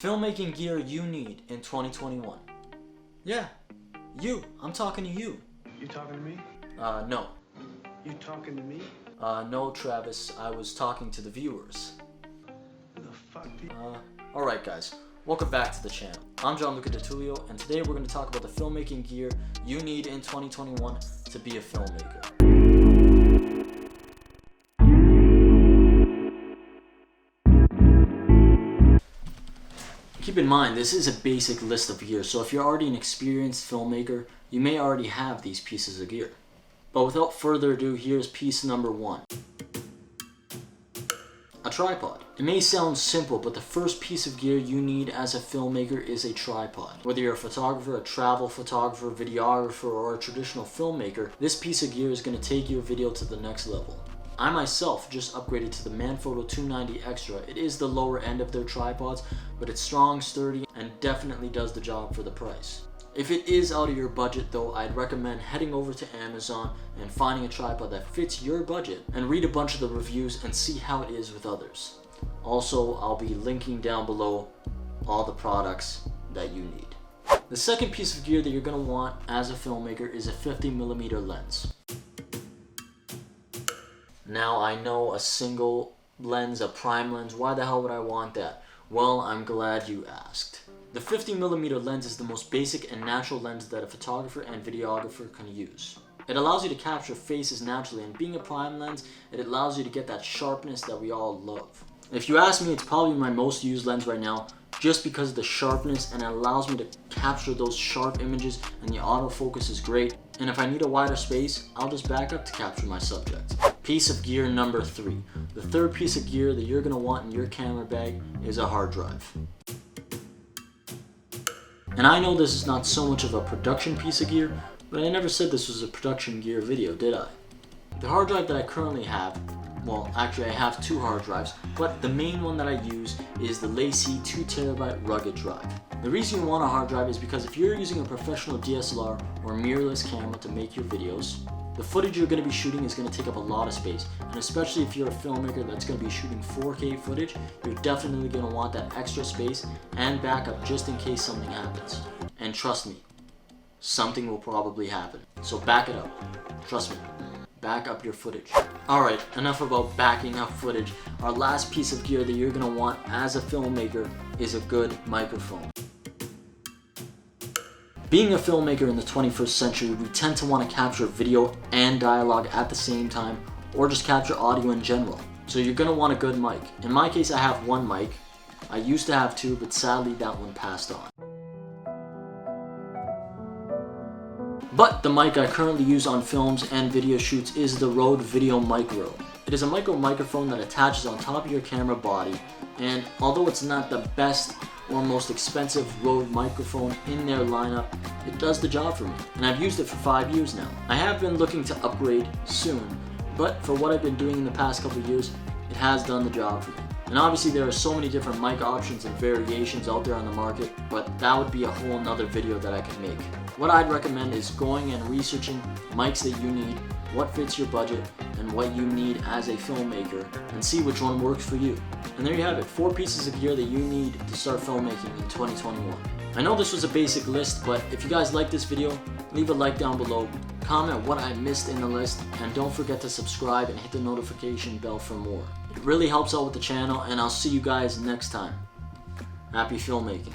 Filmmaking gear you need in 2021. Yeah, you. I'm talking to you. You talking to me? No. You talking to me? No, Travis. I was talking to the viewers. Who the fuck do you... Alright guys, welcome back to the channel. I'm Gianluca DeTullio, and today we're going to talk about the filmmaking gear you need in 2021 to be a filmmaker. Keep in mind, this is a basic list of gear, so if you're already an experienced filmmaker, you may already have these pieces of gear. But without further ado, here's piece number 1. A tripod. It may sound simple, but the first piece of gear you need as a filmmaker is a tripod. Whether you're a photographer, a travel photographer, videographer, or a traditional filmmaker, this piece of gear is going to take your video to the next level. I myself just upgraded to the Manfrotto 290 Extra. It is the lower end of their tripods, but it's strong, sturdy, and definitely does the job for the price. If it is out of your budget though, I'd recommend heading over to Amazon and finding a tripod that fits your budget and read a bunch of the reviews and see how it is with others. Also, I'll be linking down below all the products that you need. The second piece of gear that you're going to want as a filmmaker is a 50mm lens. Now I know a single lens, a prime lens, why the hell would I want that? Well, I'm glad you asked. The 50mm lens is the most basic and natural lens that a photographer and videographer can use. It allows you to capture faces naturally, and being a prime lens, it allows you to get that sharpness that we all love. If you ask me, it's probably my most used lens right now just because of the sharpness, and it allows me to capture those sharp images, and the autofocus is great. And if I need a wider space, I'll just back up to capture my subject. Piece of gear number 3. The third piece of gear that you're going to want in your camera bag is a hard drive. And I know this is not so much of a production piece of gear, but I never said this was a production gear video, did I? The hard drive that I currently have, well, actually I have 2 hard drives, but the main one that I use is the LaCie 2TB rugged drive. The reason you want a hard drive is because if you're using a professional DSLR or mirrorless camera to make your videos, the footage you're going to be shooting is going to take up a lot of space, and especially if you're a filmmaker that's going to be shooting 4K footage, you're definitely going to want that extra space and backup just in case something happens. And trust me, something will probably happen. So back it up. Trust me, back up your footage. Alright, enough about backing up footage. Our last piece of gear that you're going to want as a filmmaker is a good microphone. Being a filmmaker in the 21st century, we tend to want to capture video and dialogue at the same time, or just capture audio in general. So you're going to want a good mic. In my case, I have 1 mic. I used to have 2, but sadly that one passed on. But the mic I currently use on films and video shoots is the Rode Video Micro. It is a micro microphone that attaches on top of your camera body, and although it's not the best or most expensive Rode microphone in their lineup, it does the job for me, and I've used it for 5 years now. I have been looking to upgrade soon, but for what I've been doing in the past couple of years, it has done the job for me. And obviously there are so many different mic options and variations out there on the market, but that would be a whole nother video that I could make. What I'd recommend is going and researching mics that you need, what fits your budget, and what you need as a filmmaker, and see which one works for you. And there you have it, 4 pieces of gear that you need to start filmmaking in 2021. I know this was a basic list, but if you guys like this video, leave a like down below, comment what I missed in the list, and don't forget to subscribe and hit the notification bell for more. It really helps out with the channel, and I'll see you guys next time. Happy filmmaking.